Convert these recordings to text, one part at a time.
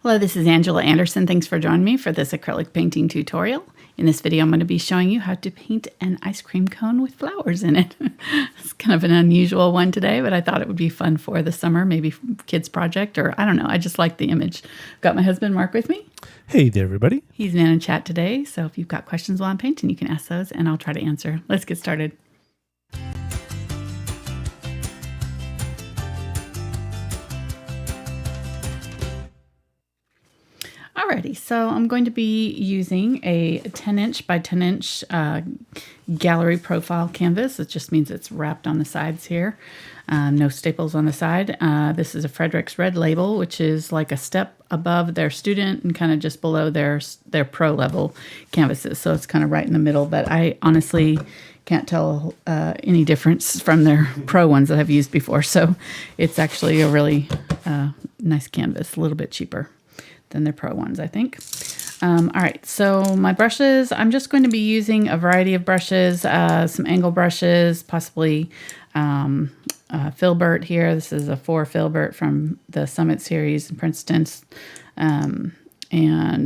Hello, this is Angela Anderson. Thanks for joining me for this acrylic painting tutorial. In this video, I'm going to be showing you how to paint an ice cream cone with flowers in it. It's kind of an unusual one today, but I thought it would be fun for the summer, maybe kids project, or I don't know. I just like the image. Got my husband Mark with me. Hey there, everybody. He's man in chat today, so if you've got questions while I'm painting, you can ask those, and I'll try to answer. Let's get started. Alrighty, so I'm going to be using a 10-inch by 10-inch gallery profile canvas. It just means it's wrapped on the sides here. No staples on the side. This is a Fredrix red label, which is like a step above their student and kind of just below their pro level canvases. So it's kind of right in the middle, but I honestly can't tell any difference from their pro ones that I've used before. So it's actually a really nice canvas, a little bit cheaper than their pro ones, I think. All right, so my brushes, I'm just going to be using a variety of brushes, some angle brushes, possibly Filbert here. This is a 4 Filbert from the Summit series in Princeton. And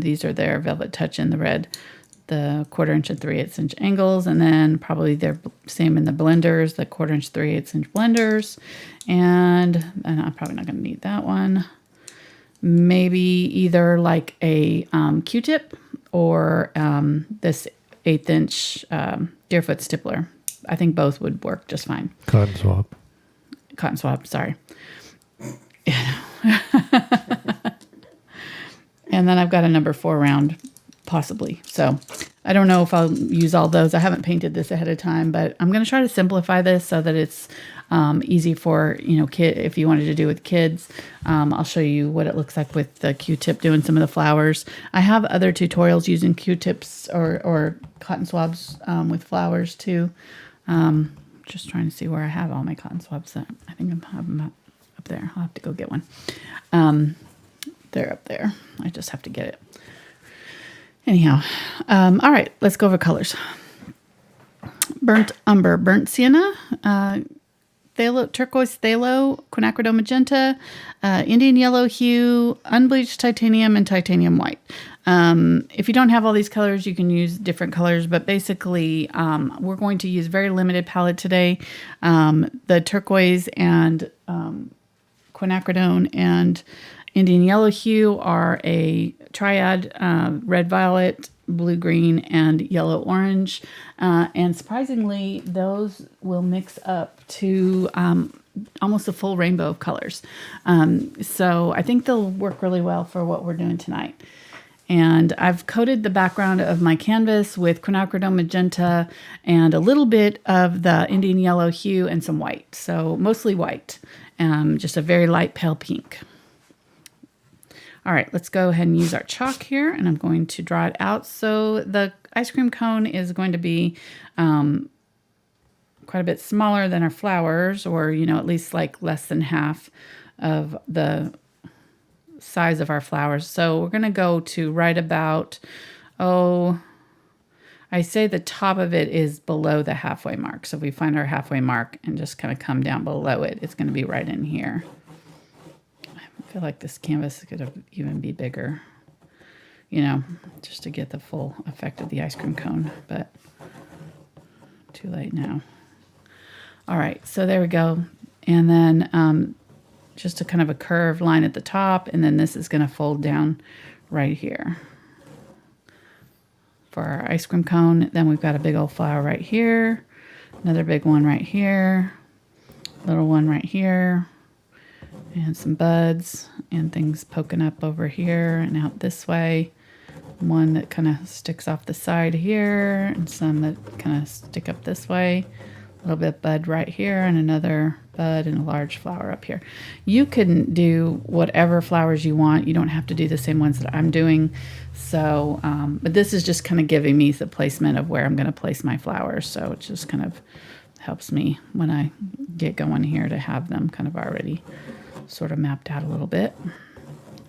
these are their VelvetTouch in the red, the 1/4 inch and 3/8 inch angles. And then probably they're same in the blenders, the 1/4 inch, 3/8 inch blenders. And I'm probably not gonna need that one. Maybe either like a Q-tip or this 1/8 inch Deerfoot Stippler. I think both would work just fine. Cotton swab. Cotton swab, sorry. And then I've got a number 4 round, possibly. So I don't know if I'll use all those. I haven't painted this ahead of time, but I'm going to try to simplify this so that it's easy for, if you wanted to do with kids. I'll show you what it looks like with the Q-tip doing some of the flowers. I have other tutorials using Q-tips or cotton swabs with flowers too. Just trying to see where I have all my cotton swabs. I think I have them up there. I'll have to go get one. They're up there. I just have to get it. Anyhow, all right, let's go over colors. Burnt Umber, Burnt Sienna, Phthalo, Turquois, Phthalo, Quinacridone Magenta, Indian Yellow Hue, Unbleached Titanium, and Titanium White. If you don't have all these colors, you can use different colors, but basically we're going to use very limited palette today. The Turquoise and Quinacridone and Indian Yellow Hue are a triad, red violet, blue green, and yellow orange. And surprisingly, those will mix up to almost a full rainbow of colors. So I think they'll work really well for what we're doing tonight. And I've coated the background of my canvas with Quinacridone Magenta and a little bit of the Indian Yellow Hue and some white. So mostly white, just a very light pale pink. All right, let's go ahead and use our chalk here, and I'm going to draw it out. So the ice cream cone is going to be quite a bit smaller than our flowers, or, at least like less than half of the size of our flowers. So we're going to go to right about, I say the top of it is below the halfway mark. So if we find our halfway mark and just kind of come down below it, it's going to be right in here. I feel like this canvas could even be bigger, just to get the full effect of the ice cream cone, but too late now. All right, so there we go. And then just a kind of a curved line at the top, and then this is going to fold down right here for our ice cream cone. Then we've got a big old flower right here, another big one right here, little one right here, and some buds and things poking up over here and out this way. One that kind of sticks off the side here, and some that kind of stick up this way. A little bit of bud right here, and another bud and a large flower up here. You can do whatever flowers you want. You don't have to do the same ones that I'm doing. So, but this is just kind of giving me the placement of where I'm going to place my flowers. So it just kind of helps me when I get going here to have them kind of already sort of mapped out a little bit.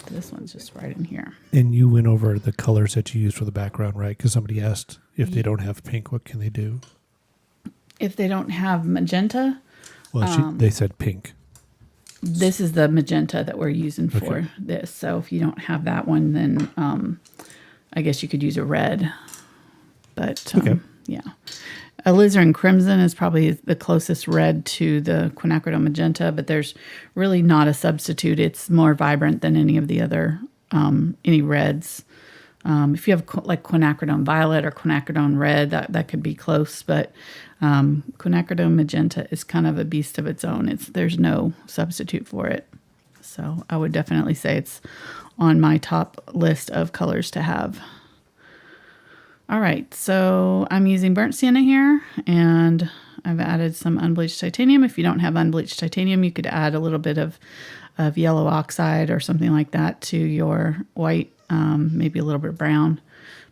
This one's just right in here. And you went over the colors that you use for the background, right? Because somebody asked if they don't have pink, what can they do? If they don't have magenta? Well, they said pink. this is the magenta that we're using for this. So if you don't have that one, then I guess you could use a red. But yeah. Alizarin Crimson is probably the closest red to the Quinacridone Magenta, but there's really not a substitute. It's more vibrant than any of the other, any reds. If you have like Quinacridone Violet or Quinacridone Red, that could be close, but Quinacridone Magenta is kind of a beast of its own. There's no substitute for it. So I would definitely say it's on my top list of colors to have. All right, so I'm using burnt sienna here, and I've added some unbleached titanium. If you don't have unbleached titanium, you could add a little bit of yellow oxide or something like that to your white, maybe a little bit of brown.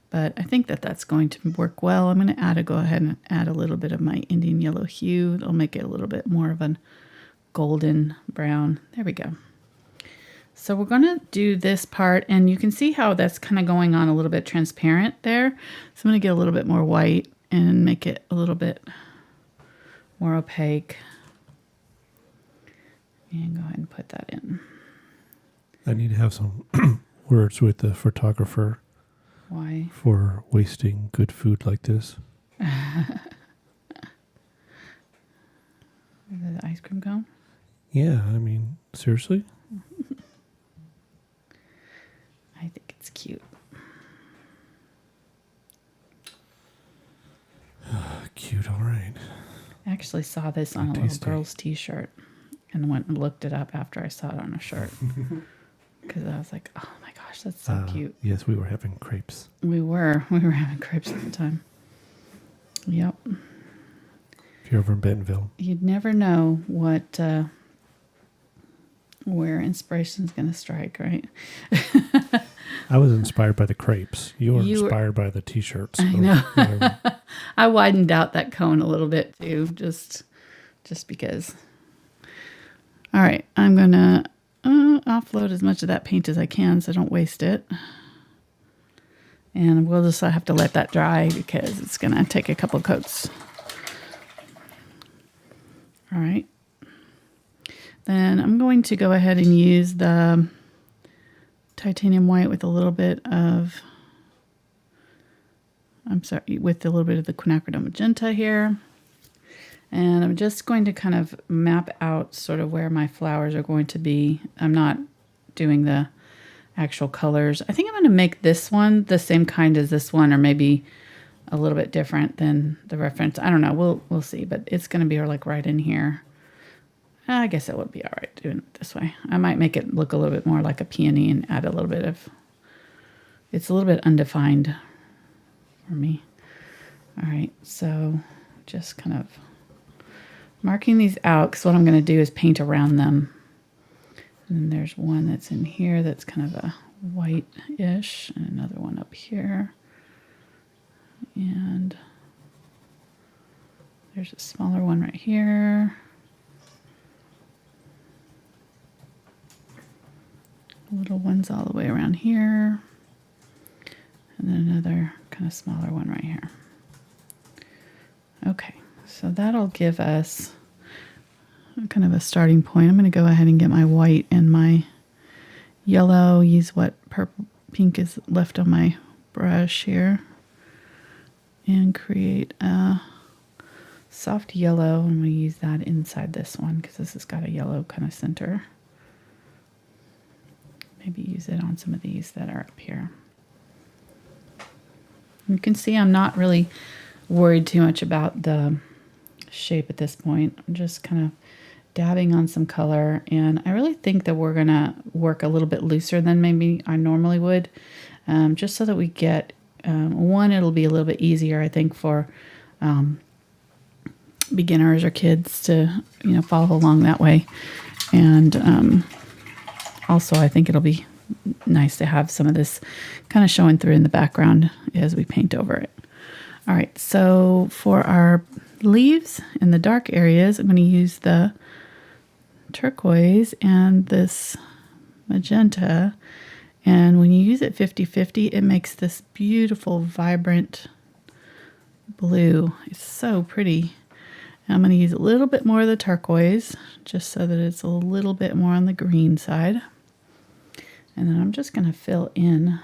But I think that's going to work well. I'm going to go ahead and add a little bit of my Indian Yellow Hue. It'll make it a little bit more of a golden brown. There we go. So we're going to do this part, and you can see how that's kind of going on a little bit transparent there. So I'm going to get a little bit more white and make it a little bit more opaque. And go ahead and put that in. I need to have some words with the photographer. Why? For wasting good food like this. Where did the ice cream go? Yeah, I mean, seriously? I think it's cute. Cute, all right. I actually saw this on a little girl's t-shirt and went and looked it up after I saw it on a shirt. Because I was like, oh my gosh, that's so cute. Yes, we were having crepes. We were having crepes at the time. Yep. If you're over in Bentonville. You'd never know where inspiration's going to strike, right? I was inspired by the crepes. You were inspired by the t-shirts. So I know. I widened out that cone a little bit too, just because. All right, I'm going to offload as much of that paint as I can so I don't waste it. And we'll just have to let that dry because it's going to take a couple coats. All right. Then I'm going to go ahead and use the titanium white with a little bit of, with a little bit of the Quinacridone Magenta here. And I'm just going to kind of map out sort of where my flowers are going to be. I'm not doing the actual colors. I think I'm going to make this one the same kind as this one, or maybe a little bit different than the reference. I don't know. We'll see, but it's going to be like right in here. I guess it would be all right doing it this way. I might make it look a little bit more like a peony and add a little bit of, it's a little bit undefined for me. All right, so just kind of marking these out, because what I'm going to do is paint around them. And then there's one that's in here that's kind of a white-ish, and another one up here. And there's a smaller one right here. Little ones all the way around here. And then another kind of smaller one right here. Okay, so that'll give us kind of a starting point. I'm going to go ahead and get my white and my yellow, use what pink is left on my brush here, and create a soft yellow. I'm going to use that inside this one because this has got a yellow kind of center. Maybe use it on some of these that are up here. You can see I'm not really worried too much about the shape at this point. I'm just kind of dabbing on some color, and I really think that we're gonna work a little bit looser than maybe I normally would, just so that we get, one, it'll be a little bit easier, I think, for beginners or kids to, follow along that way. And also, I think it'll be nice to have some of this kind of showing through in the background as we paint over it. All right, so for our leaves in the dark areas, I'm going to use the turquoise and this magenta. And when you use it 50-50, it makes this beautiful, vibrant blue. It's so pretty. I'm going to use a little bit more of the turquoise, just so that it's a little bit more on the green side. And then I'm just going to fill in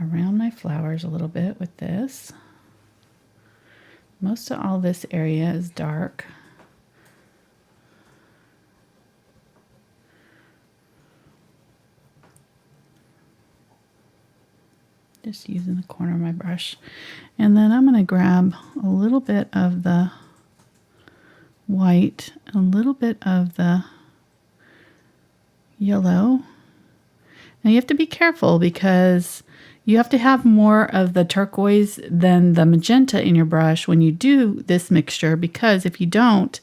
around my flowers a little bit with this. Most of all this area is dark. Just using the corner of my brush. And then I'm going to grab a little bit of the white, a little bit of the yellow. And you have to be careful because you have to have more of the turquoise than the magenta in your brush when you do this mixture, because if you don't,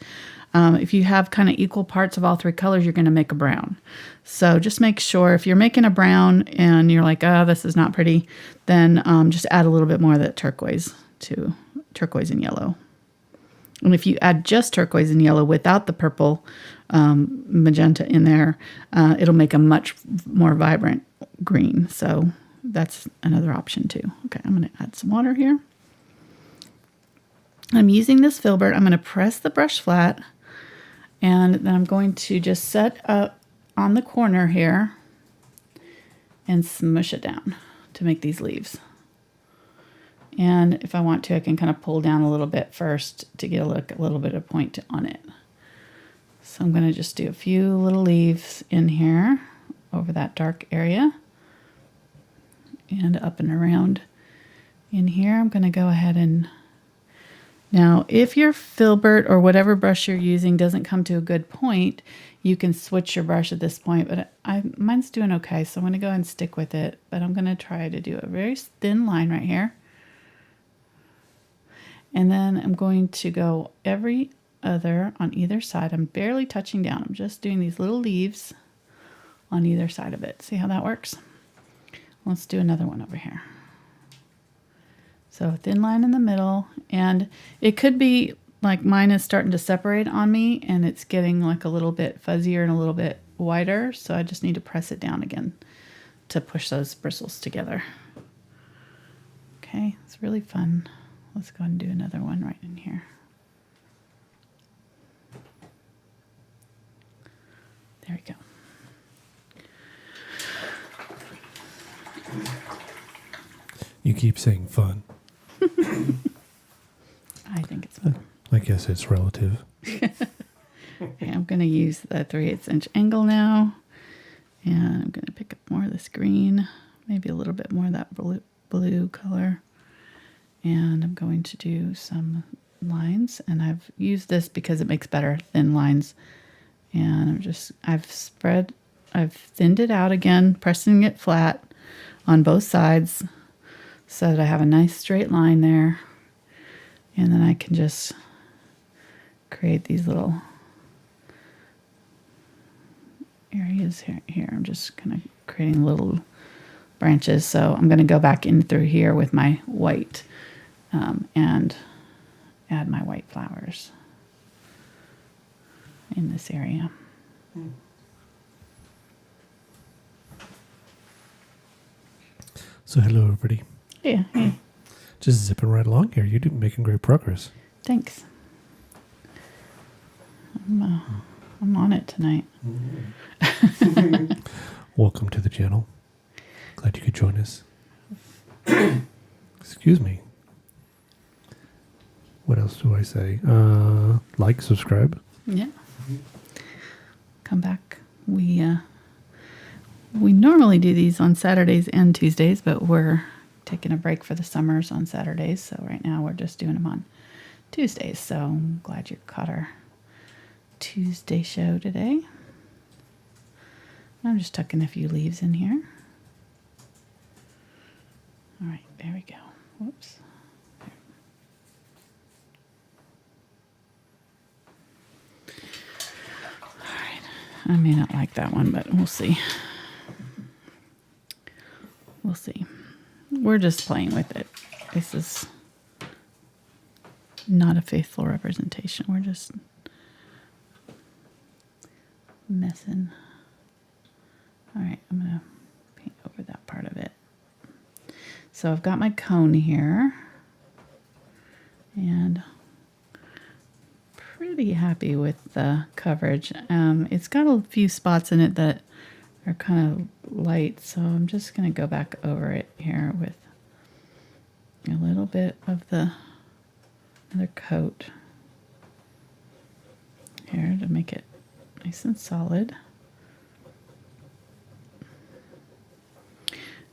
if you have kind of equal parts of all three colors, you're going to make a brown. So just make sure if you're making a brown and you're like, oh, this is not pretty, then just add a little bit more of that turquoise to turquoise and yellow. And if you add just turquoise and yellow without the purple magenta in there, it'll make a much more vibrant green. So that's another option too. Okay, I'm going to add some water here. I'm using this Filbert. I'm going to press the brush flat, and then I'm going to just set up on the corner here and smush it down to make these leaves. And if I want to, I can kind of pull down a little bit first to get a little bit of point on it. So I'm going to just do a few little leaves in here over that dark area and up and around in here. I'm going to go ahead and now, if your Filbert or whatever brush you're using doesn't come to a good point, you can switch your brush at this point, but mine's doing okay, so I'm going to go ahead and stick with it, but I'm going to try to do a very thin line right here. And then I'm going to go every other on either side. I'm barely touching down. I'm just doing these little leaves on either side of it. See how that works? Let's do another one over here. So a thin line in the middle, and it could be like mine is starting to separate on me and it's getting like a little bit fuzzier and a little bit wider. So I just need to press it down again to push those bristles together. Okay, it's really fun. Let's go and do another one right in here. There we go. You keep saying fun. I think it's fun. I guess it's relative. Okay, I'm going to use the 3/8 inch angle now. And I'm going to pick up more of this green, maybe a little bit more of that blue color. And I'm going to do some lines. And I've used this because it makes better thin lines. And I've thinned it out again, pressing it flat on both sides so that I have a nice straight line there. And then I can just create these little areas here. I'm just kind of creating little branches. So I'm going to go back in through here with my white and add my white flowers in this area. So hello, everybody. Yeah, hey, Just zipping right along here. You're making great progress. thanks. I'm on it tonight. Welcome to the channel. Glad you could join us. Excuse me. What else do I say? Like, subscribe. Yeah. Come back. We normally do these on Saturdays and Tuesdays, but we're taking a break for the summers on Saturdays. So right now we're just doing them on Tuesdays. So I'm glad you caught our Tuesday show today. I'm just tucking a few leaves in here. All right, there we go. Whoops. All right. I may not like that one, but we'll see. We'll see. We're just playing with it. This is not a faithful representation. We're just messing. All right, I'm going to paint over that part of it. So I've got my cone here. And the coverage. It's got a few spots in it that are kind of light, so I'm just going to go back over it here with a little bit of the other coat here to make it nice and solid.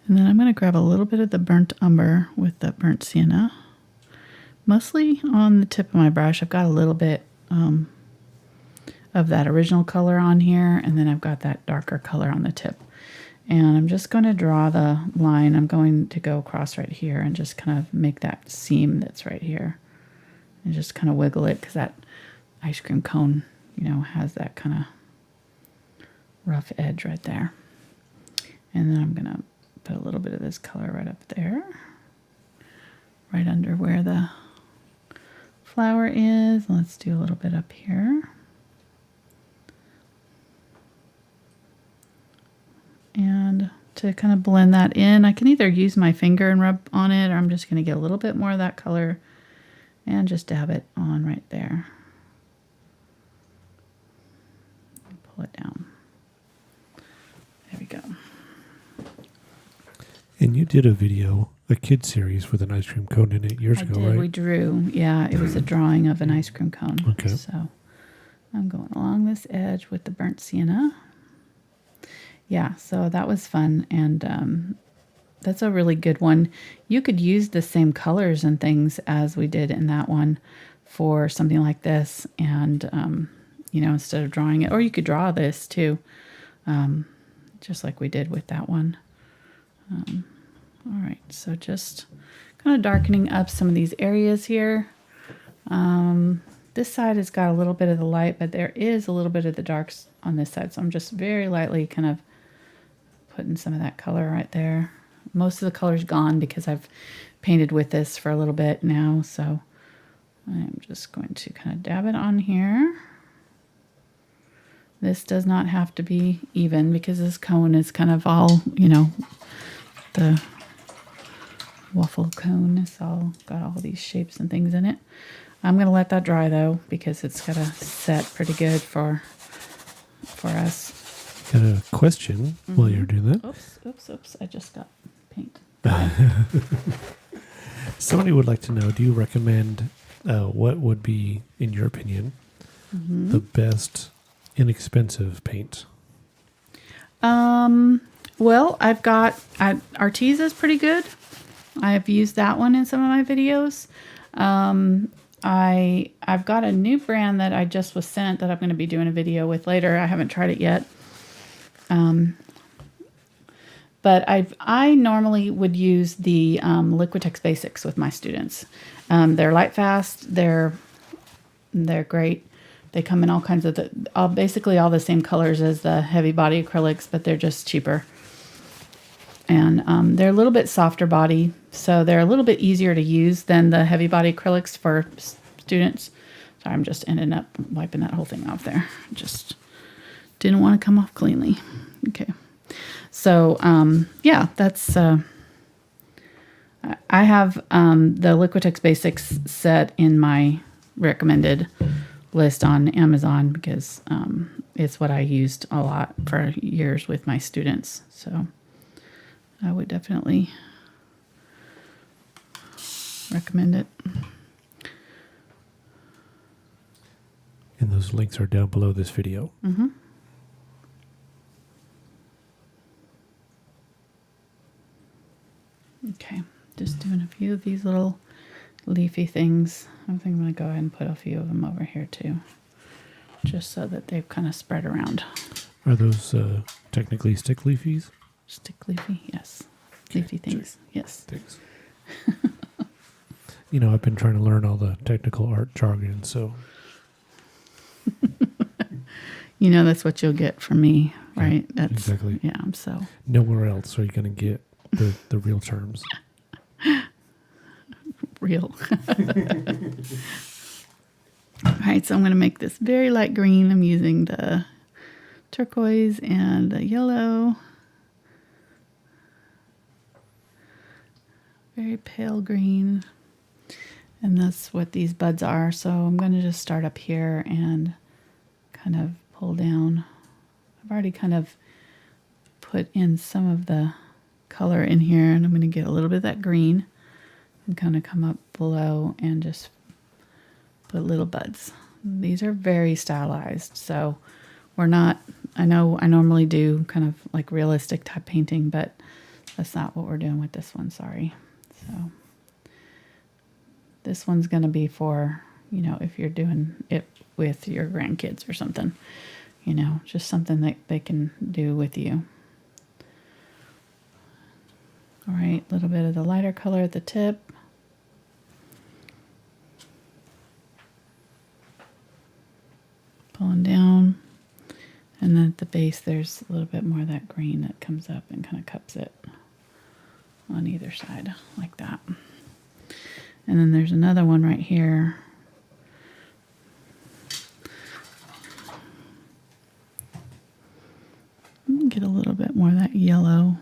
And then I'm going to grab a little bit of the burnt umber with the burnt sienna. Mostly on the tip of my brush. I've got a little bit of that original color on here, and then I've got that darker color on the tip. And I'm just going to draw the line. I'm going to go across right here and just kind of make that seam that's right here. And just kind of wiggle it because that ice cream cone, you know, has that kind of rough edge right there. And then I'm going to put a little bit of this color right up there, right under where the flower is. Let's do a little bit up here. And to kind of blend that in, I can either use my finger and rub on it, or I'm just going to get a little bit more of that color and just dab it on right there. And pull it down. There we go. And you did a video, a kid series with an ice cream cone in it years ago, right? We drew. Yeah, it was a drawing of an ice cream cone. Okay. So I'm going along this edge with the burnt sienna. Yeah, so that was fun, and that's a really good one. You could use the same colors and things as we did in that one for something like this, and you know, instead of drawing it, or you could draw this too, just like we did with that one. All right, so just kind of darkening up some of these areas here. This side has got a little bit of the light, but there is a little bit of the darks on this side, so I'm just very lightly kind of putting some of that color right there. Most of the color's gone because I've painted with this for a little bit now, so I'm just going to kind of dab it on here. This does not have to be even because this cone is kind of all, you know, the waffle cone is all got all these shapes and things in it. I'm going to let that dry though because it's got to set pretty good for us. Got a question while you're doing that. Oops. I just got paint. Somebody would like to know, do you recommend what would be, in your opinion, the best inexpensive paint? Well, I've got Arteza is pretty good. I've used that one in some of my videos. I've got a new brand that I just was sent that I'm going to be doing a video with later. I haven't tried it yet. But I normally would use the Liquitex Basics with my students. They're light fast. They're great. They come in all kinds of basically all the same colors as the heavy body acrylics, but they're just cheaper. And they're a little bit softer body, so they're a little bit easier to use than the heavy body acrylics for students. So I'm just ending up wiping that whole thing off there. Just didn't want to come off cleanly. Okay. So, yeah, that's, I have the Liquitex Basics set in my recommended list on Amazon because it's what I used a lot for years with my students. So I would definitely recommend it. And those links are down below this video. Mm-hmm. Okay, just doing a few of these little leafy things. I think I'm going to go ahead and put a few of them over here too, just so that they've kind of spread around. Are those technically stick leafies? Stick leafy, yes. Leafy things, yes. Thanks. You know, I've been trying to learn all the technical art jargon, so. You know, that's what you'll get from me, right? Yeah, That's exactly. Yeah, so. Nowhere else are you going to get the real terms. Real. All right, so I'm going to make this very light green. I'm using the turquoise and the yellow. Very pale green. And that's what these buds are. So I'm going to just start up here and kind of pull down. I've already kind of put in some of the color in here, and I'm going to get a little bit of that green and kind of come up below and just put little buds. These are very stylized, so we're not, I know I normally do kind of like realistic type painting, but that's not what we're doing with this one, sorry. So this one's going to be for, you know, if you're doing it with your grandkids or something, you know, just something that they can do with you. All right, a little bit of the lighter color at the tip. Pulling down. And then at the base, there's a little bit more of that green that comes up and kind of cups it on either side like that. And then there's another one right here. Get a little bit more of that yellow.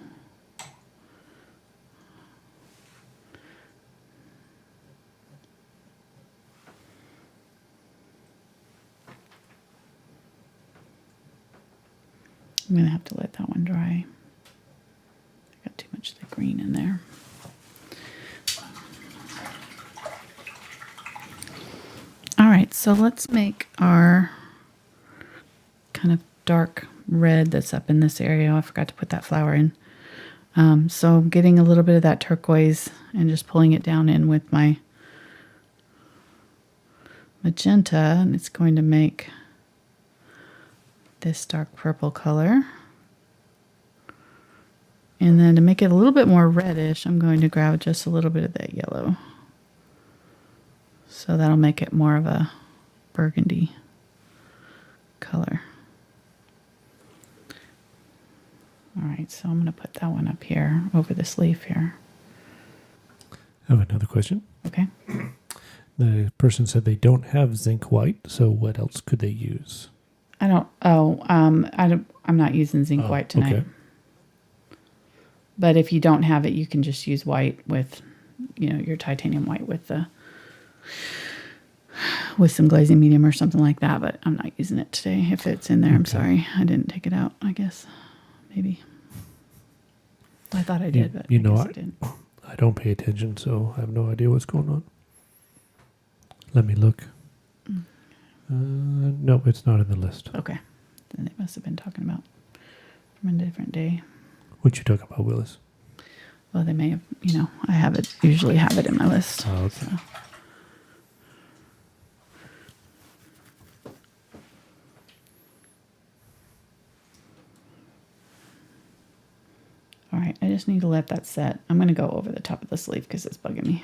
I'm going to have to let that one dry. I got too much of the green in there. All right, so let's make our kind of dark red that's up in this area. I forgot to put that flower in. So I'm getting a little bit of that turquoise and just pulling it down in with my magenta, and it's going to make this dark purple color. And then to make it a little bit more reddish, I'm going to grab just a little bit of that yellow. So that'll make it more of a burgundy color. All right, so I'm going to put that one up here over this leaf here. I have another question. Okay. The person said they don't have zinc white, so what else could they use? I'm not using zinc white tonight. Okay. But if you don't have it, you can just use white with, you know, your titanium white with some glazing medium or something like that. But I'm not using it today. If it's in there, I'm sorry. I didn't take it out, I guess. Maybe. I thought I did, but I guess I didn't. I don't pay attention, so I have no idea what's going on. Let me look. No, it's not in the list. Okay. Then they must have been talking about from a different day. What you talking about, Willis? Well, they may have, you know, usually have it in my list. Oh, okay. So. All right, I just need to let that set. I'm going to go over the top of the sleeve because it's bugging me.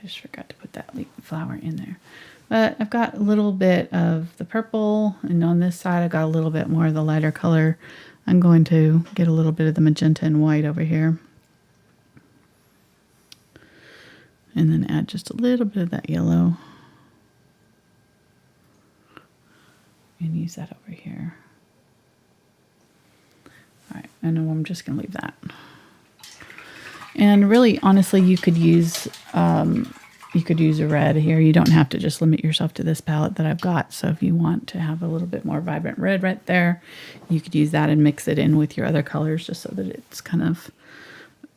I just forgot to put that flower in there. But I've got a little bit of the purple, and on this side I've got a little bit more of the lighter color. I'm going to get a little bit of the magenta and white over here. And then add just a little bit of that yellow. And use that over here. All right, I know I'm just going to leave that. And really, honestly, you could use a red here. You don't have to just limit yourself to this palette that I've got. So if you want to have a little bit more vibrant red right there, you could use that and mix it in with your other colors just so that it's kind of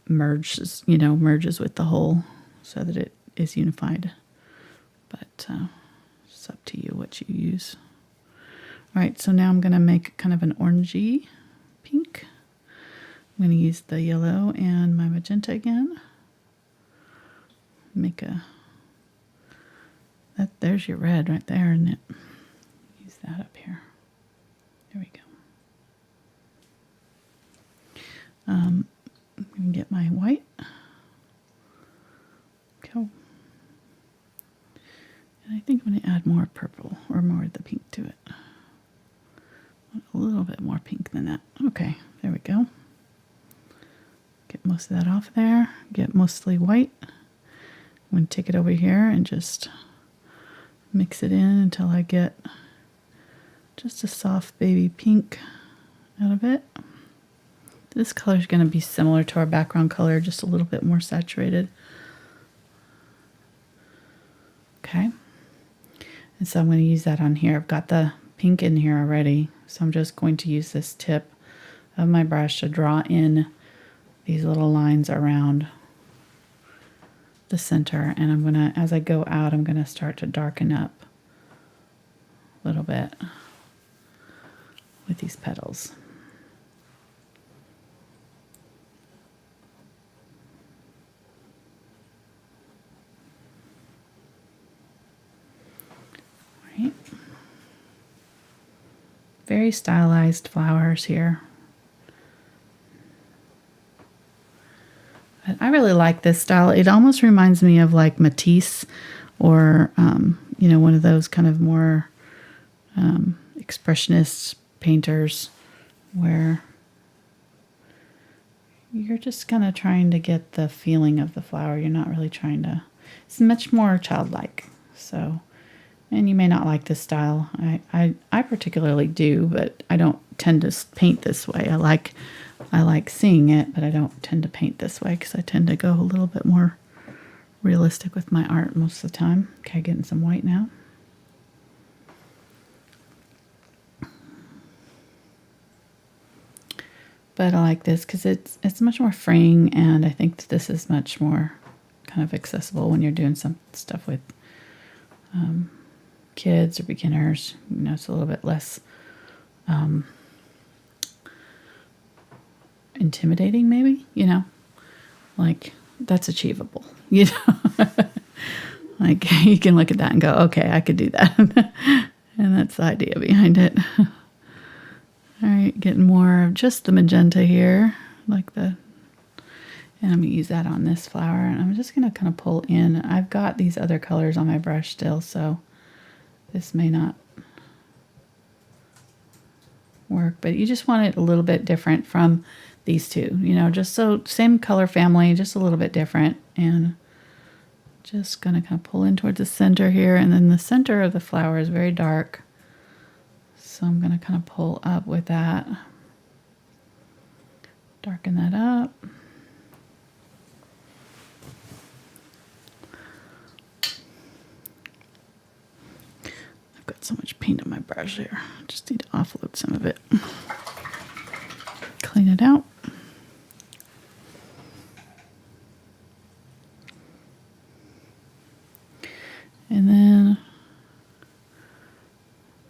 merges with the whole so that it is unified. But it's up to you what you use. All right, so now I'm going to make kind of an orangey pink. I'm going to use the yellow and my magenta again. There's your red right there, isn't it? Use that up here. There we go. I'm going to get my white. Cool. And I think I'm going to add more purple or more of the pink to it. A little bit more pink than that. Okay, there we go. Get most of that off there. Get mostly white. I'm going to take it over here and just mix it in until I get just a soft baby pink out of it. This color is going to be similar to our background color, just a little bit more saturated. Okay. And so I'm going to use that on here. I've got the pink in here already. So I'm just going to use this tip of my brush to draw in these little lines around the center. And I'm going to, as I go out, I'm going to start to darken up a little bit with these petals. Right. Very stylized flowers here. But I really like this style. It almost reminds me of like Matisse or, you know, one of those kind of more expressionist painters where you're just kind of trying to get the feeling of the flower. You're not really trying to, it's much more childlike. So, and you may not like this style. I particularly do, but I don't tend to paint this way. I like seeing it, but I don't tend to paint this way because I tend to go a little bit more realistic with my art most of the time. Okay, getting some white now. But I like this because it's much more freeing, and I think that this is much more kind of accessible when you're doing some stuff with kids or beginners. You know, it's a little bit less intimidating, maybe, you know, like that's achievable, you know. Like you can look at that and go, okay, I could do that. And that's the idea behind it. All right, getting more of just the magenta here, like and I'm going to use that on this flower. And I'm just going to kind of pull in. I've got these other colors on my brush still, so this may not work, but you just want it a little bit different from these two, you know, just so same color family, just a little bit different. And just going to kind of pull in towards the center here. And then the center of the flower is very dark. So I'm going to kind of pull up with that, darken that up. I've got so much paint on my brush here. I just need to offload some of it. Clean it out. And then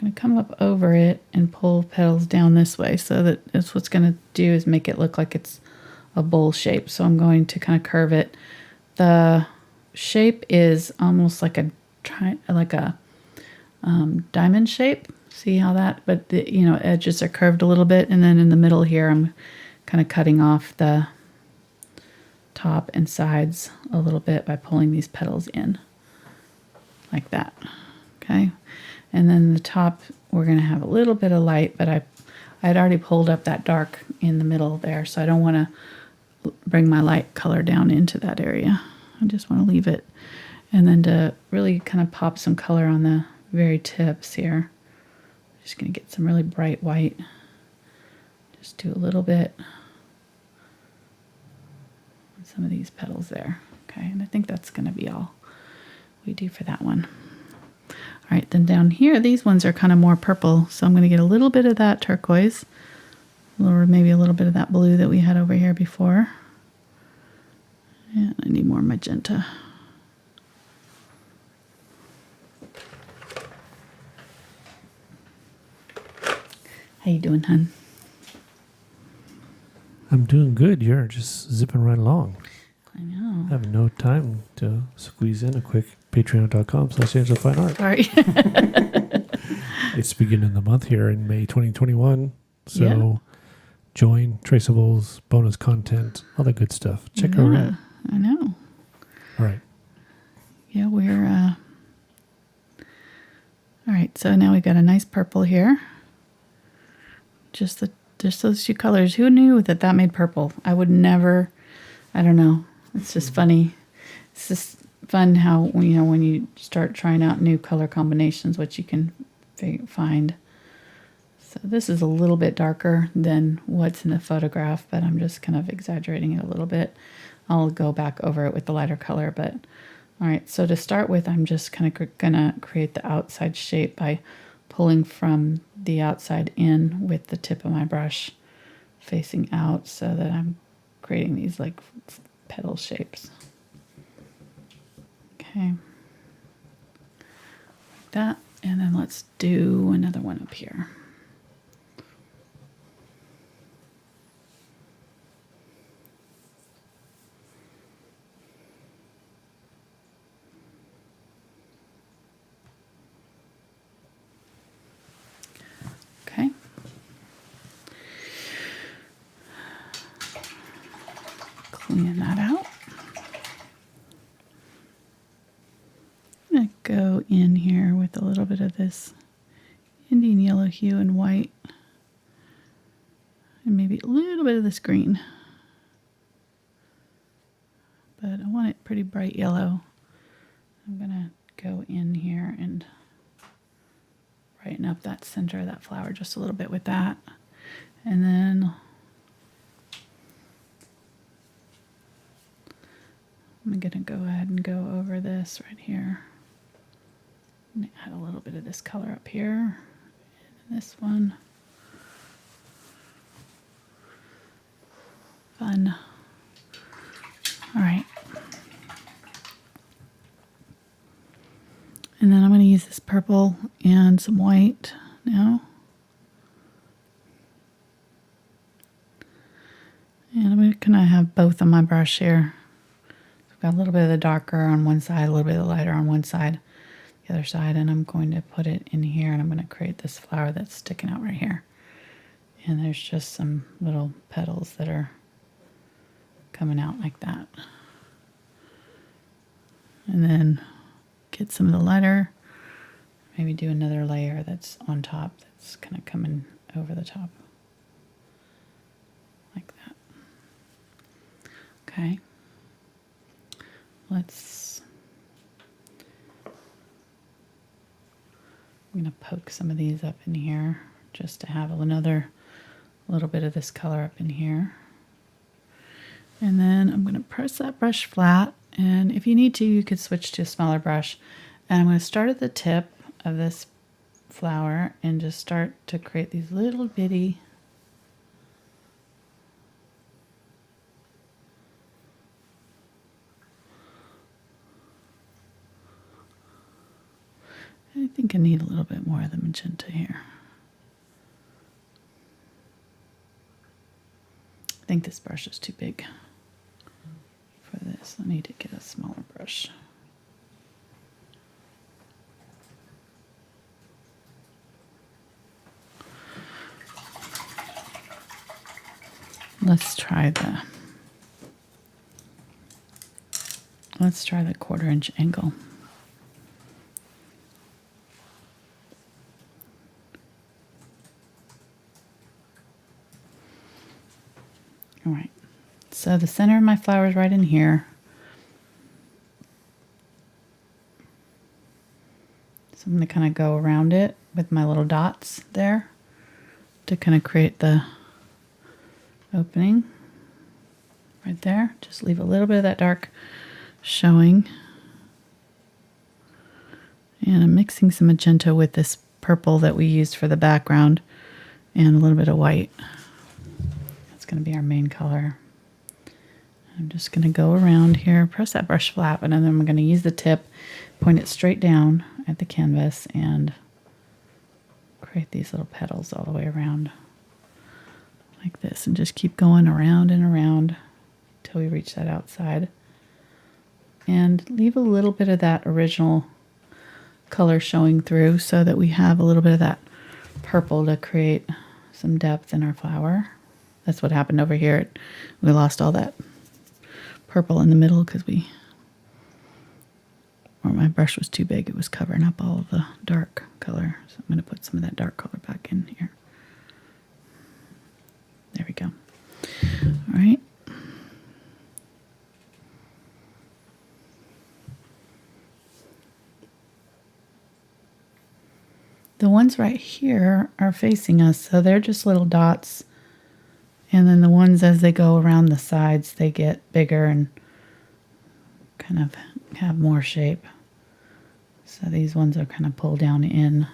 I'm going to come up over it and pull petals down this way, so that it's what's going to do is make it look like it's a bowl shape. So I'm going to kind of curve it. The shape is almost like a diamond shape. See how that, but the, you know, edges are curved a little bit, and then in the middle here I'm kind of cutting off the top and sides a little bit by pulling these petals in like that. Okay. And then the top, we're going to have a little bit of light, but I'd already pulled up that dark in the middle there, so I don't want to bring my light color down into that area. I just want to leave it. And then to really kind of pop some color on the very tips here, I'm just going to get some really bright white. Just do a little bit on some of these petals there. Okay, and I think that's going to be all we do for that one. All right, then down here, these ones are kind of more purple, so I'm going to get a little bit of that turquoise, or maybe a little bit of that blue that we had over here before. And I need more magenta. How you doing, hon? I'm doing good. You're just zipping right along. I know. I have no time to squeeze in a quick patreon.com/AngelFineArt. Sorry. It's beginning of the month here in May 2021. So Yeah. join, traceables, bonus content, all that good stuff. Check her out. I know. All right. Yeah, we're all right, so now we've got a nice purple here. Just those two colors. Who knew that made purple? I would never. I don't know. It's just funny. It's just fun how, you know, when you start trying out new color combinations, what you can find. So this is a little bit darker than what's in the photograph, but I'm just kind of exaggerating it a little bit. I'll go back over it with the lighter color, but All right, so to start with, I'm just kind of gonna create the outside shape by pulling from the outside in with the tip of my brush facing out so that I'm creating these like petal shapes. Okay. Like that. And then let's do another one up here. Okay. Clean that out. I'm going to go in here with a little bit of this Indian yellow hue and white. And maybe a little bit of this green. But I want it pretty bright yellow. I'm going to go in here and brighten up that center of that flower just a little bit with that. And then I'm going to go ahead and go over this right here. And add a little bit of this color up here. And this one. Fun. All right. And then I'm going to use this purple and some white now. And I'm going to kind of have both on my brush here. So I've got a little bit of the darker on one side, a little bit of the lighter on one side, the other side, and I'm going to put it in here, and I'm going to create this flower that's sticking out right here. And there's just some little petals that are coming out like that. And then get some of the lighter, maybe do another layer that's on top that's kind of coming over the top. Like that. Okay. I'm going to poke some of these up in here just to have another little bit of this color up in here. And then I'm going to press that brush flat, and if you need to, you could switch to a smaller brush. And I'm going to start at the tip of this flower and just start to create these little bitty I think I need a little bit more of the magenta here. I think this brush is too big for this. I need to get a smaller brush. Let's try the 1/4 inch angle. All right, so the center of my flower is right in here. So I'm going to kind of go around it with my little dots there to kind of create the opening right there. Just leave a little bit of that dark showing. And I'm mixing some magenta with this purple that we used for the background and a little bit of white. That's going to be our main color. I'm just going to go around here, press that brush flat, and then I'm going to use the tip, point it straight down at the canvas, and create these little petals all the way around like this, and just keep going around and around until we reach that outside. And leave a little bit of that original color showing through so that we have a little bit of that purple to create some depth in our flower. That's what happened over here. We lost all that purple in the middle because my brush was too big. It was covering up all of the dark color. So I'm going to put some of that dark color back in here. There we go. All right. The ones right here are facing us, so they're just little dots. And then the ones as they go around the sides, they get bigger and kind of have more shape. So these ones are kind of pulled down in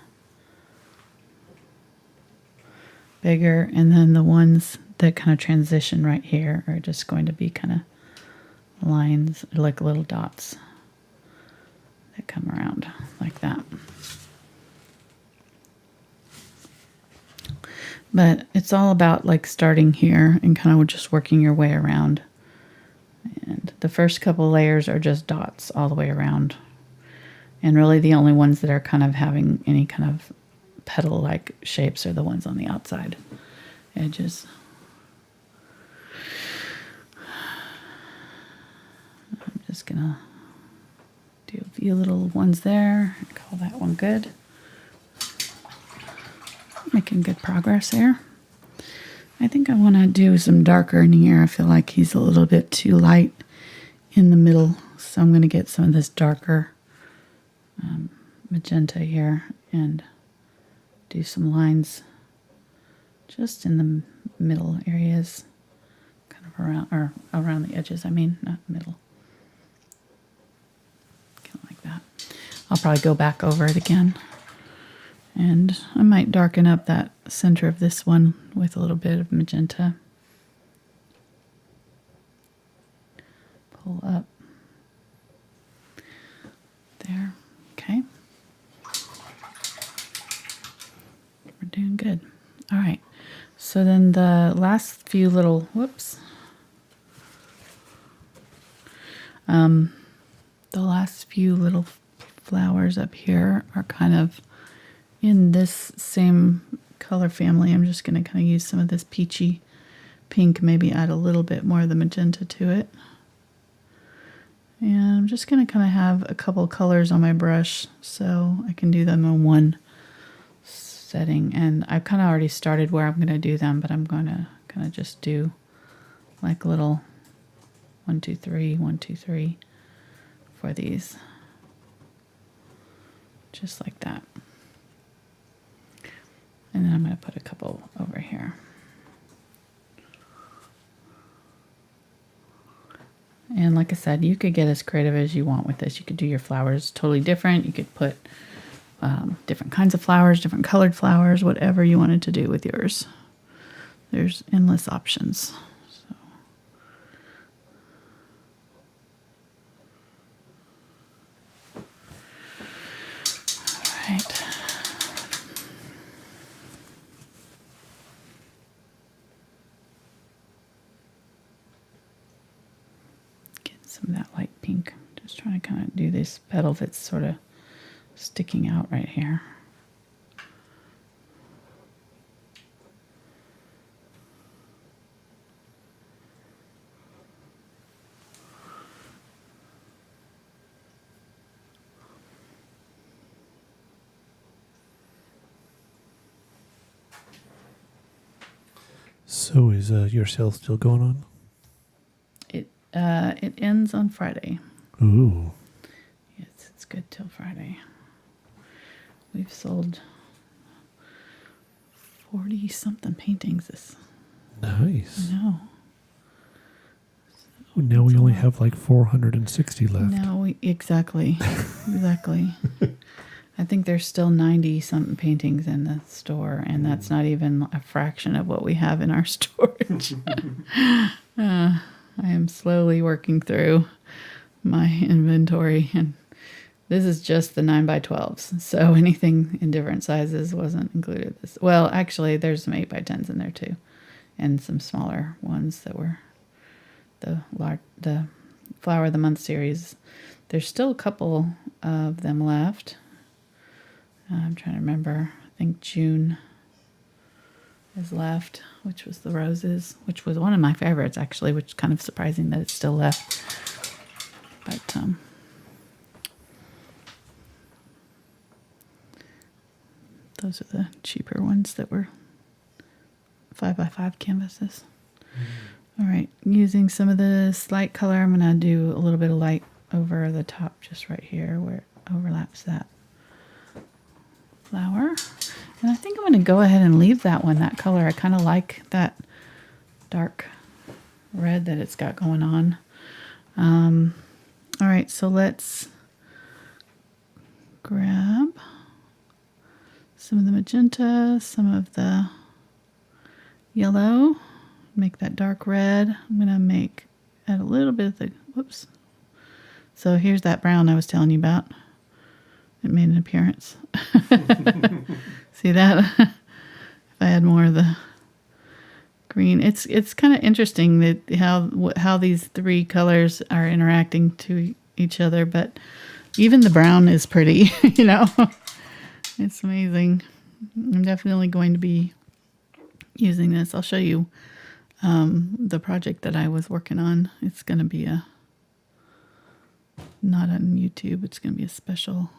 bigger, and then the ones that kind of transition right here are just going to be kind of lines, like little dots that come around like that. But it's all about like starting here and kind of just working your way around. And the first couple layers are just dots all the way around. And really the only ones that are kind of having any kind of petal-like shapes are the ones on the outside edges. I'm just gonna do a few little ones there. Call that one good. Making good progress there. I think I want to do some darker in here. I feel like he's a little bit too light in the middle, so I'm going to get some of this darker magenta here and do some lines just in the middle areas, kind of around the edges. I mean, not middle. Kind of like that. I'll probably go back over it again. And I might darken up that center of this one with a little bit of magenta. Pull up. There. Okay. We're doing good. All right. So then the last few little, the last few little flowers up here are kind of in this same color family. I'm just going to kind of use some of this peachy pink, maybe add a little bit more of the magenta to it. And I'm just going to kind of have a couple colors on my brush so I can do them in one setting. And I've kind of already started where I'm going to do them, but I'm going to kind of just do like a little 1, 2, 3, 1, 2, 3 for these. Just like that. And then I'm going to put a couple over here. And like I said, you could get as creative as you want with this. You could do your flowers totally different. You could put different kinds of flowers, different colored flowers, whatever you wanted to do with yours. There's endless options. So. All right. Some of that light pink. Just trying to kind of do this petal that's sort of sticking out right here. So is your sale still going on? It ends on Friday. Ooh. Yes, it's good till Friday. We've sold 40-something paintings this. Nice. I know. So now we only have like 460 left. Now exactly. I think there's still 90-something paintings in the store, and that's not even a fraction of what we have in our storage. I am slowly working through my inventory, and this is just the 9x12s. So anything in different sizes wasn't included. Well, actually, there's some 8x10s in there too, and some smaller ones that were the Flower of the Month series. There's still a couple of them left. I'm trying to remember. I think June is left, which was the roses, which was one of my favorites actually, which is kind of surprising that it's still left. But those are the cheaper ones that were 5x5 canvases. All right, using some of this light color, I'm going to do a little bit of light over the top just right here where it overlaps that flower. And I think I'm going to go ahead and leave that one, that color. I kind of like that dark red that it's got going on. All right, so let's grab some of the magenta, some of the yellow, make that dark red. I'm gonna add a little bit of the, whoops. So here's that brown I was telling you about. It made an appearance. See that? If I add more of the green, it's kind of interesting that how these three colors are interacting to each other, but even the brown is pretty, you know. It's amazing. I'm definitely going to be using this. I'll show you the project that I was working on. It's going to be not on YouTube. It's going to be a special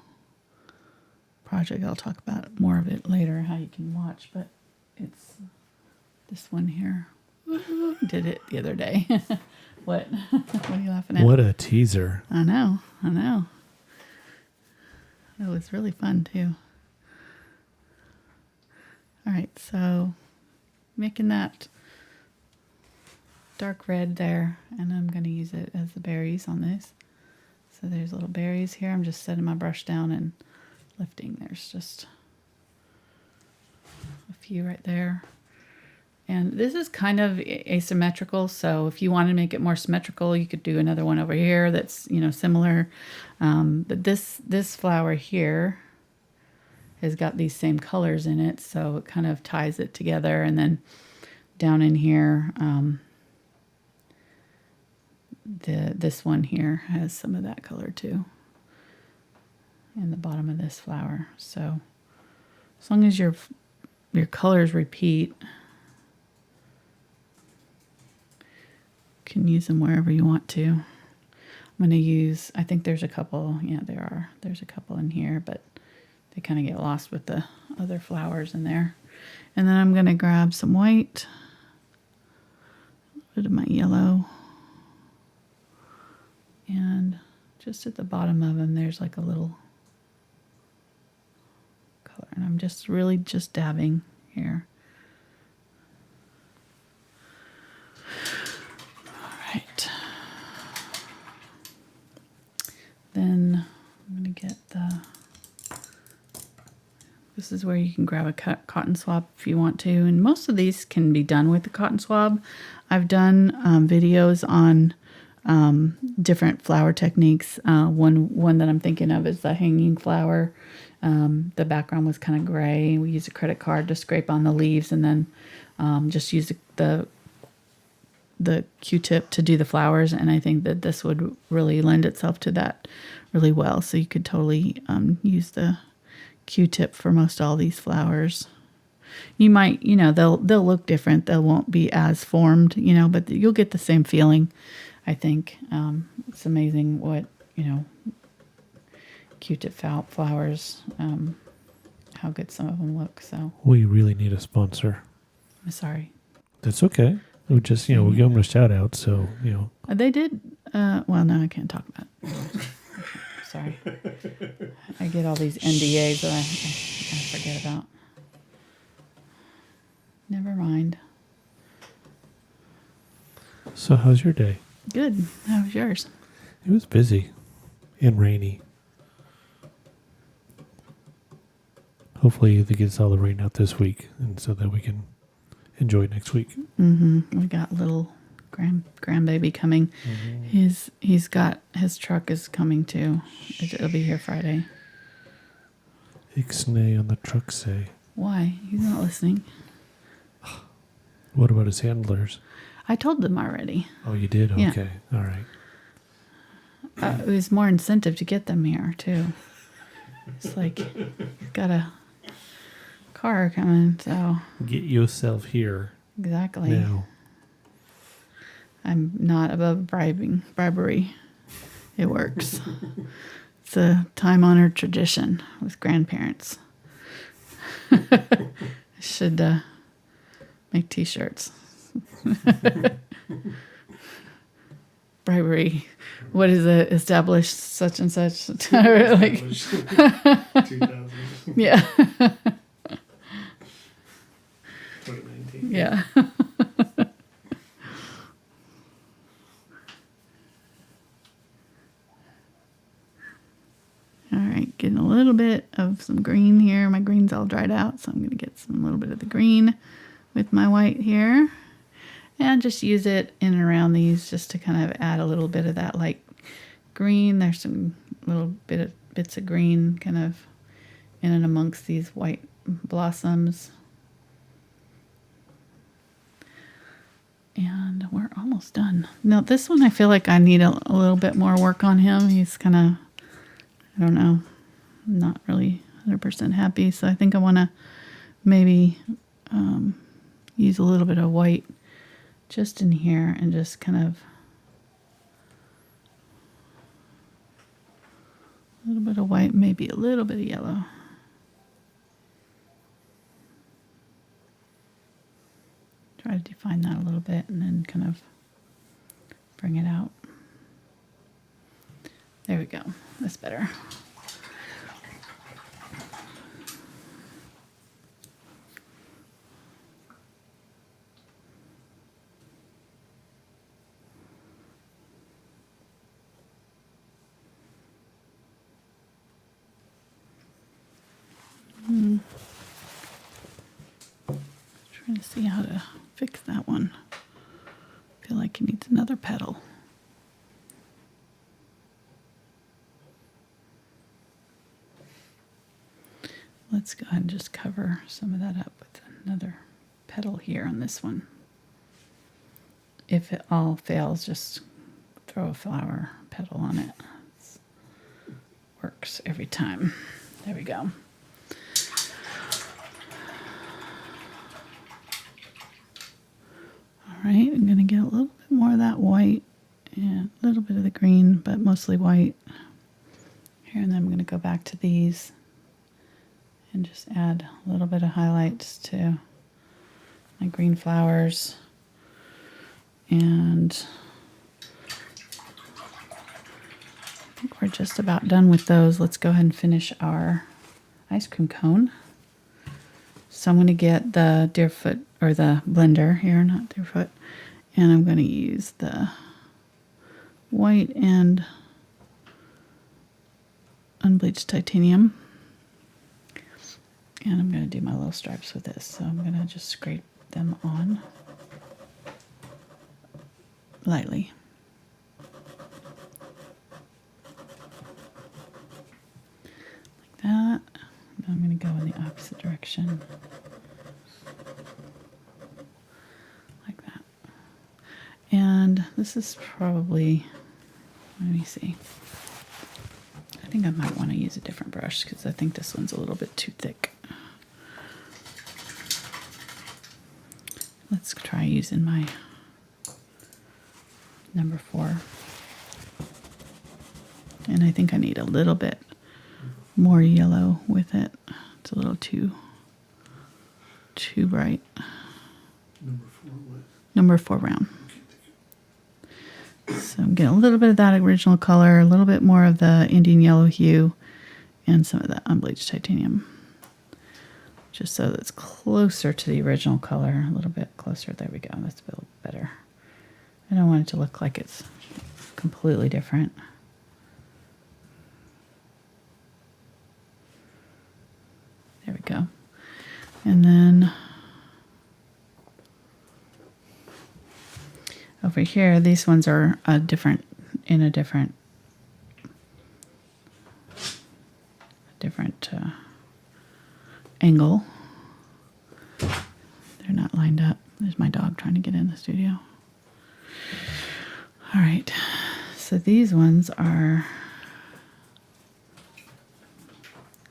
project. I'll talk about more of it later, how you can watch, but it's this one here. Did it the other day. What? What are you laughing at? What a teaser. I know. It was really fun too. All right, so making that dark red there, and I'm going to use it as the berries on this. So there's little berries here. I'm just setting my brush down and lifting. There's just a few right there. And this is kind of asymmetrical, so if you want to make it more symmetrical, you could do another one over here that's, you know, similar. But this flower here has got these same colors in it, so it kind of ties it together. And then down in here, this one here has some of that color too, in the bottom of this flower. So as long as your colors repeat, can use them wherever you want to. I'm going to use, I think there's a couple, yeah, there's a couple in here, but they kind of get lost with the other flowers in there. And then I'm going to grab some white, a bit of my yellow, and just at the bottom of them, there's like a little color, and I'm just really just dabbing here. Right. Then I'm going to get this is where you can grab a cotton swab if you want to. And most of these can be done with the cotton swab. I've done videos on different flower techniques. One that I'm thinking of is the hanging flower. The background was kind of gray. We used a credit card to scrape on the leaves, and then just use the Q-tip to do the flowers, and I think that this would really lend itself to that really well. So you could totally use the Q-tip for most all these flowers. You might, you know, they'll look different. They won't be as formed, you know, but you'll get the same feeling, I think. It's amazing what, you know, Q-tip flowers, how good some of them look. So We really need a sponsor. I'm sorry. That's okay. We just, you know, we give them a shout out. So, you know, They did. Well, no, I can't talk about it. Sorry. I get all these NDAs that I forget about. Never mind. so how's your day? Good. How was yours? It was busy and rainy. Hopefully they get all the rain out this week, and so that we can enjoy it next week. Mm-hmm. We got little grandbaby coming. Mm-hmm. He's got his truck is coming too. It'll be here Friday. Ixnay on the truck say. Why? He's not listening. What about his handlers? I told them already. Oh, you did? Yeah. Okay. All right. It was more incentive to get them here too. It's like got a car coming, so Get yourself here exactly. now. I'm not above bribery. It works. It's a time-honored tradition with grandparents. I should make T-shirts. Bribery. What is it? Established such and such. Like, 2000. yeah. 2019. Yeah. dried out, so I'm going to get a little bit of the green with my white here. And just use it in and around these just to kind of add a little bit of that light green. There's some little bits of green kind of in and amongst these white blossoms. And we're almost done. Now this one I feel like I need a little bit more work on him. He's kind of, I don't know, not really 100% happy. So I think I want to maybe use a little bit of white just in here and just kind of a little bit of white, maybe a little bit of yellow. Try to define that a little bit and then kind of bring it out. There we go. That's better. Trying to see how to fix that one. I feel like he needs another petal. Let's go ahead and just cover some of that up with another petal here on this one. If it all fails, just throw a flower petal on it. Works every time. There we go. All right, I'm going to get a little bit more of that white and a little bit of the green, but mostly white here. And then I'm going to go back to these and just add a little bit of highlights to my green flowers. And I think we're just about done with those. Let's go ahead and finish our ice cream cone. So I'm going to get the Deerfoot, or the blender here, not Deerfoot, and I'm going to use the white and Unbleached Titanium. And I'm going to do my little stripes with this. So I'm going to just scrape them on lightly. Like that. Now I'm going to go in the opposite direction. Like that. And this is probably, let me see. I think I might want to use a different brush because I think this one's a little bit too thick. Let's try using my number 4. And I think I need a little bit more yellow with it. It's a little too bright. Number 4 what? Number 4 round. So I'm getting a little bit of that original color, a little bit more of the Indian Yellow Hue, and some of that Unbleached Titanium. Just so that's closer to the original color, a little bit closer. There we go. That's a little better. I don't want it to look like it's completely different. There we go. And then over here, these ones are in a different angle. They're not lined up. There's my dog trying to get in the studio. All right, so these ones are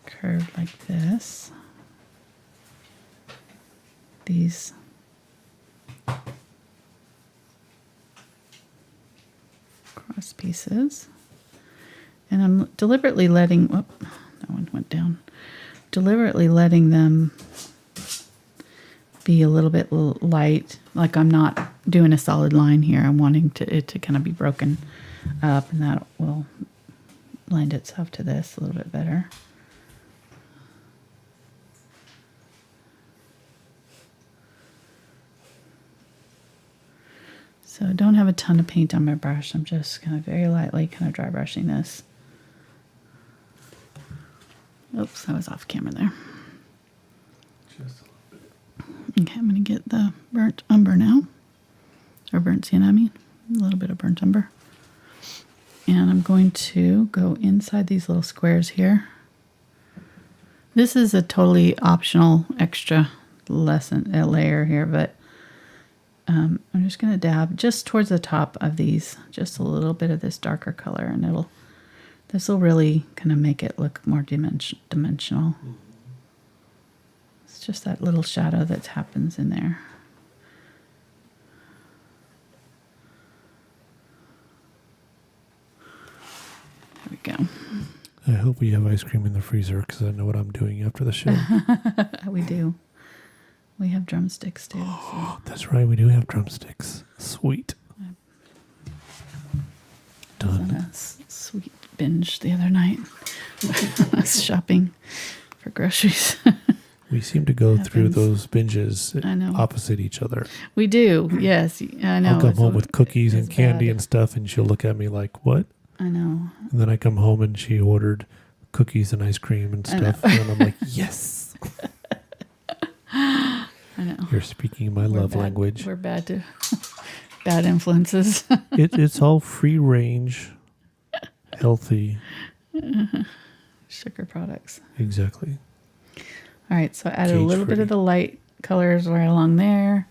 curved like this. These cross pieces. And I'm deliberately letting, whoop, that one went down. Deliberately letting them be a little bit light. Like I'm not doing a solid line here. I'm wanting it to kind of be broken up, and that will lend itself to this a little bit better. So I don't have a ton of paint on my brush. I'm just kind of very lightly kind of dry brushing this. Oops, I was off camera there. Just a little bit. Okay, I'm going to get the burnt umber now. Or burnt sienna, I mean. A little bit of burnt umber. And I'm going to go inside these little squares here. This is a totally optional extra layer here, but I'm just going to dab just towards the top of these, just a little bit of this darker color, and this will really kind of make it look more dimensional. It's just that little shadow that happens in there. There we go. I hope we have ice cream in the freezer because I know what I'm doing after the show. We do. We have drumsticks too. Oh, that's right. We do have drumsticks. Sweet. I was on Done. a sweet binge the other night. I was shopping for groceries. We seem to go through Happens. those binges I know. opposite each other. We do. Yes, I know. I'll come It's home with cookies and it's candy bad. and stuff, and she'll look at me like, what? I know. And then I come home and she ordered cookies and ice cream and I know. stuff. And I'm like, yes. I know. You're speaking my We're love bad- language. We're bad to bad influences. It's all free range, healthy. Sugar products. Exactly. All right, so I added a little bit of the light colors right along there,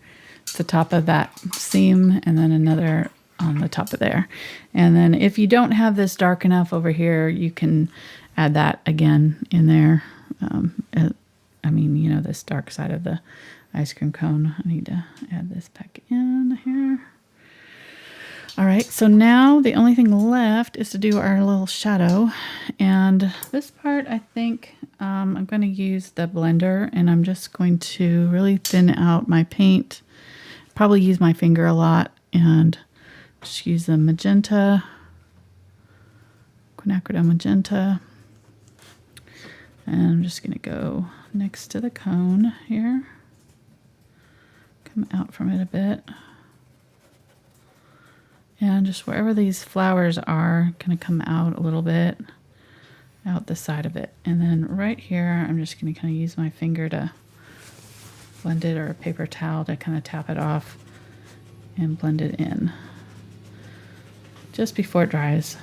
the top of that seam, and then another on the top of there. And then if you don't have this dark enough over here, you can add that again in there. I mean, you know, this dark side of the ice cream cone. I need to add this back in here. All right, so now the only thing left is to do our little shadow. And this part, I think I'm going to use the blender, and I'm just going to really thin out my paint. Probably use my finger a lot, and just use the magenta, Quinacridone Magenta. And I'm just going to go next to the cone here. Come out from it a bit. And just wherever these flowers are, kind of come out a little bit, out the side of it. And then right here, I'm just going to kind of use my finger to blend it, or a paper towel to kind of tap it off and blend it in just before it dries.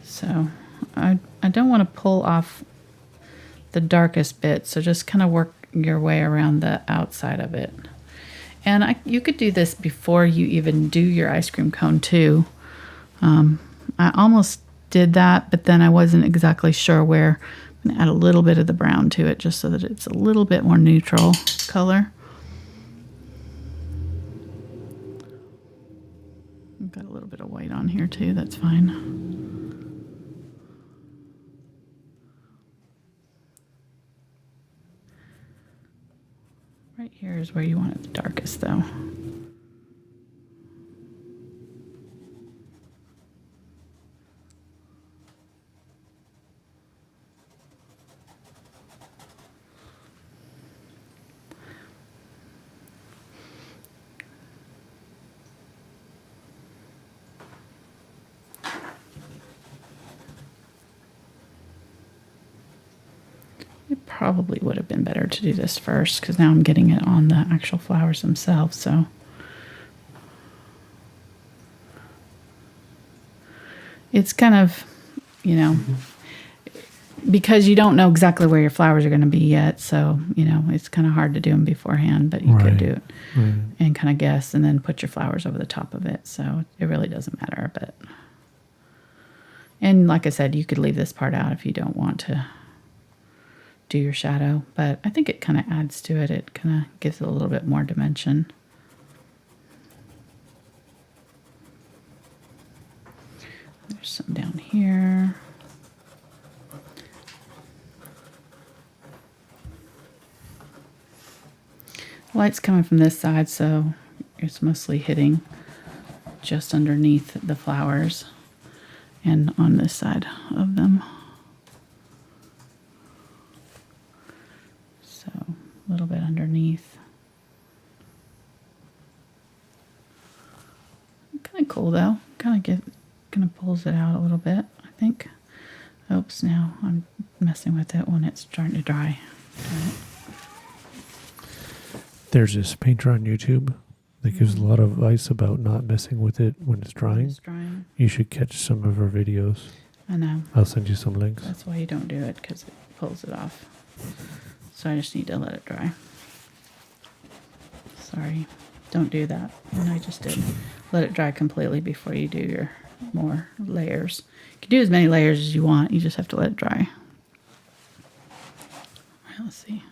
So I don't want to pull off the darkest bit, so just kind of work your way around the outside of it. And you could do this before you even do your ice cream cone too. I almost did that, but then I wasn't exactly sure where. I'm going to add a little bit of the brown to it just so that it's a little bit more neutral color. I've got a little bit of white on here too, that's fine. Right here is where you want it the darkest though. It probably would have been better to do this first, because now I'm getting it on the actual flowers themselves. So it's kind of, you know, because you don't know exactly where your flowers are going to be yet. So, you know, it's kind of hard to do them beforehand, but you could do it and kind of guess and then put your flowers over the top of it. So it really doesn't matter. But, and like I said, you could leave this part out if you don't want to do your shadow, but I think it kind of adds to it. It kind of gives it a little bit more dimension. There's some down here. Light's coming from this side, so it's mostly hitting just underneath the flowers and on this side of them. So a little bit underneath. Kind of cool though. Kind of pulls it out a little bit, I think. Oops, now I'm messing with it when it's starting to dry. There's this painter on YouTube that gives a lot of advice about not messing with it when it's drying. It's drying. You should catch some of her videos. I know. I'll send you some links. That's why you don't do it, because it pulls it off. So I just need to let it dry. Sorry. Don't do that. And I just did. Let it dry completely before you do your more layers. You can do as many layers as you want. You just have to let it dry. All right, let's see.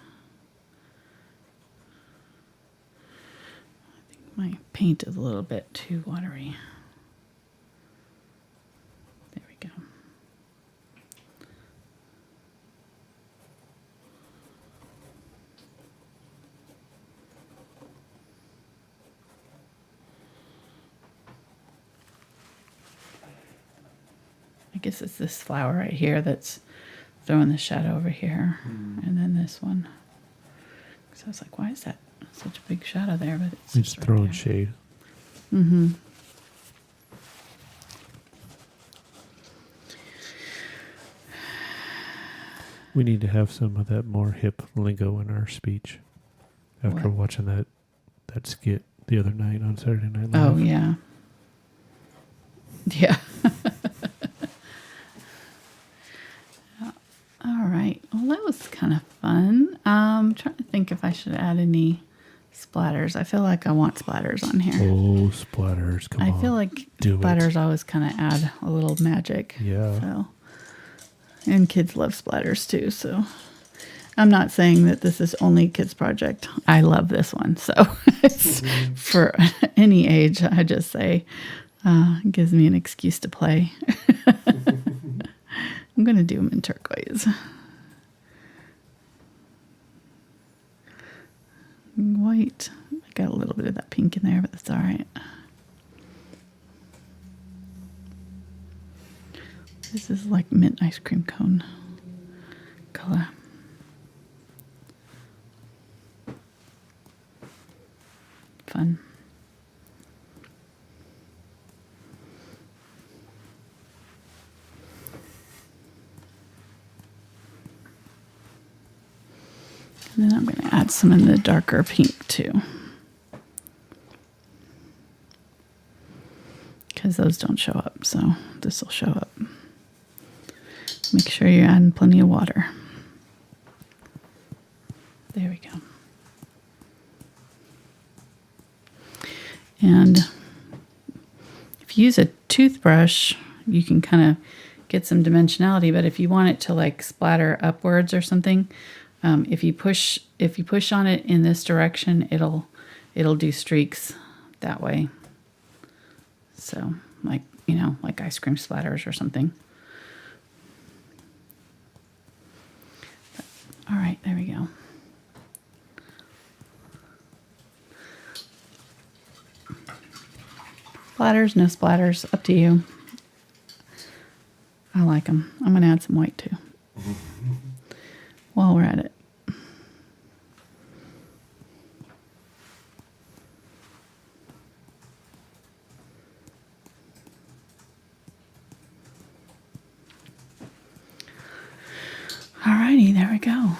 I think my paint is a little bit too watery. There we go. I guess it's this flower right here that's throwing the shadow over here. And then this one. So I was like, why is that such a big shadow there? But it's It's right throwing there. shade. Mm-hmm. We need to have some of that more hip lingo in our speech. After What? watching that skit the other night on Saturday Night Live. Oh, yeah. Yeah. All right. Well, that was kind of fun. I'm trying to think if I should add any splatters. I feel like I want splatters on here. Oh, splatters. Come on. I feel like do it. splatters always kind of add a little magic. Yeah. So, and kids love splatters too. So I'm not saying that this is only a kids project. I love this one. So it's for any age, I just say, it gives me an excuse to play. I'm going to do them in turquoise. White. I got a little bit of that pink in there, but that's all right. This is like mint ice cream cone color. Fun. And then I'm going to add some in the darker pink too. Because those don't show up, so this will show up. Make sure you're adding plenty of water. There we go. And if you use a toothbrush, you can kind of get some dimensionality, but if you want it to like splatter upwards or something, if you push on it in this direction, it'll do streaks that way. So like, like ice cream splatters or something. All right, there we go. Splatters, no splatters, up to you. I like them. I'm going to add some white too. While we're at it. Alrighty, there we go.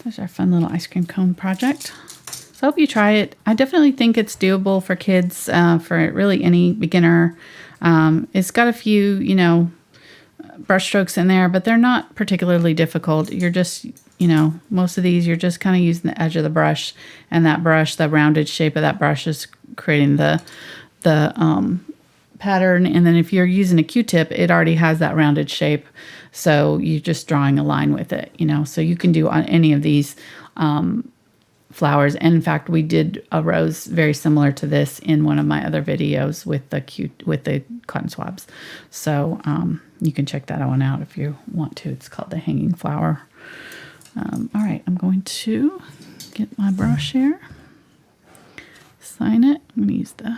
There's our fun little ice cream cone project. So I hope you try it. I definitely think it's doable for kids, for really any beginner. It's got a few, brush strokes in there, but they're not particularly difficult. You're just, most of these, you're just kind of using the edge of the brush, and that brush, the rounded shape of that brush is creating the pattern. And then if you're using a Q-tip, it already has that rounded shape. So you're just drawing a line with it, so you can do on any of these flowers. And in fact, we did a rose very similar to this in one of my other videos with the cotton swabs. So you can check that one out if you want to. It's called the hanging flower. All right, I'm going to get my brush here, sign it. I'm going to use the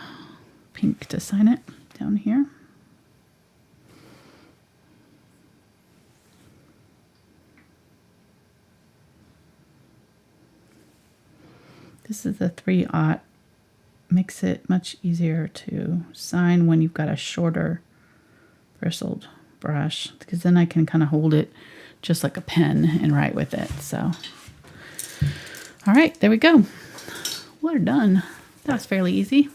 pink to sign it down here. This is the 3/0. Makes it much easier to sign when you've got a shorter bristled brush, because then I can kind of hold it just like a pen and write with it. So, all right, there we go. we're done. That was fairly easy.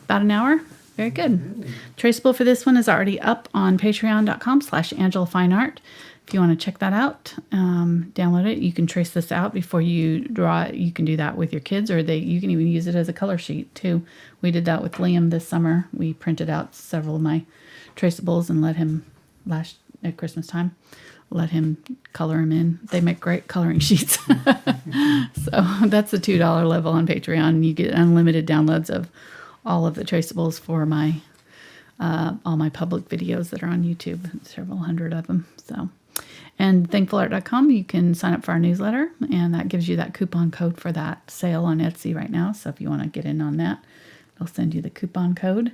About an hour. Very good. Traceable for this one is already up on patreon.com/AngelaFineArt. If you want to check that out, download it. You can trace this out before you draw it. You can do that with your kids, or you can even use it as a color sheet too. We did that with Liam this summer. We printed out several of my traceables and let him, at Christmas time, let him color them in. They make great coloring sheets. So that's the $2 level on Patreon. You get unlimited downloads of all of the traceables for my all my public videos that are on YouTube, several hundred of them. So, and thankfulart.com, you can sign up for our newsletter, and that gives you that coupon code for that sale on Etsy right now. So if you want to get in on that, they'll send you the coupon code.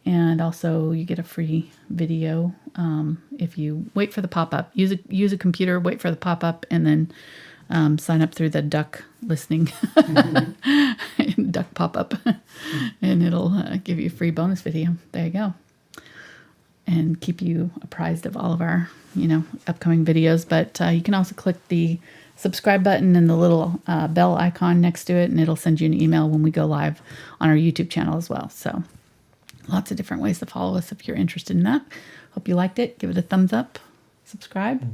And also you get a free video if you wait for the pop-up. Use a computer, wait for the pop-up, and then sign up through the duck listening duck pop-up, and it'll give you a free bonus video. There you go. And keep you apprised of all of our, upcoming videos. But you can also click the subscribe button and the little bell icon next to it, and it'll send you an email when we go live on our YouTube channel as well. So lots of different ways to follow us if you're interested in that. Hope you liked it. Give it a thumbs up, subscribe,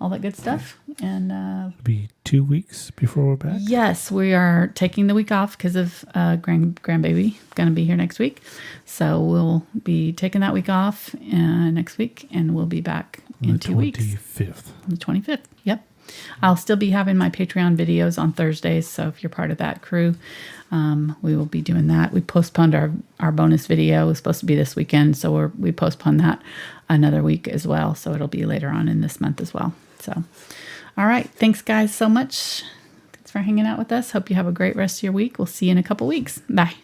all that good stuff. And It'll be 2 weeks before we're back. yes, we are taking the week off because of grandbaby going to be here next week. So we'll be taking that week off next week, and we'll be back in 2 weeks. The 25th. On the 25th. Yep. I'll still be having my Patreon videos on Thursdays. So if you're part of that crew, we will be doing that. We postponed our bonus video. It was supposed to be this weekend. So we postponed that another week as well. So it'll be later on in this month as well. So, all right. Thanks guys so much. Thanks for hanging out with us. Hope you have a great rest of your week. We'll see you in a couple weeks. Bye.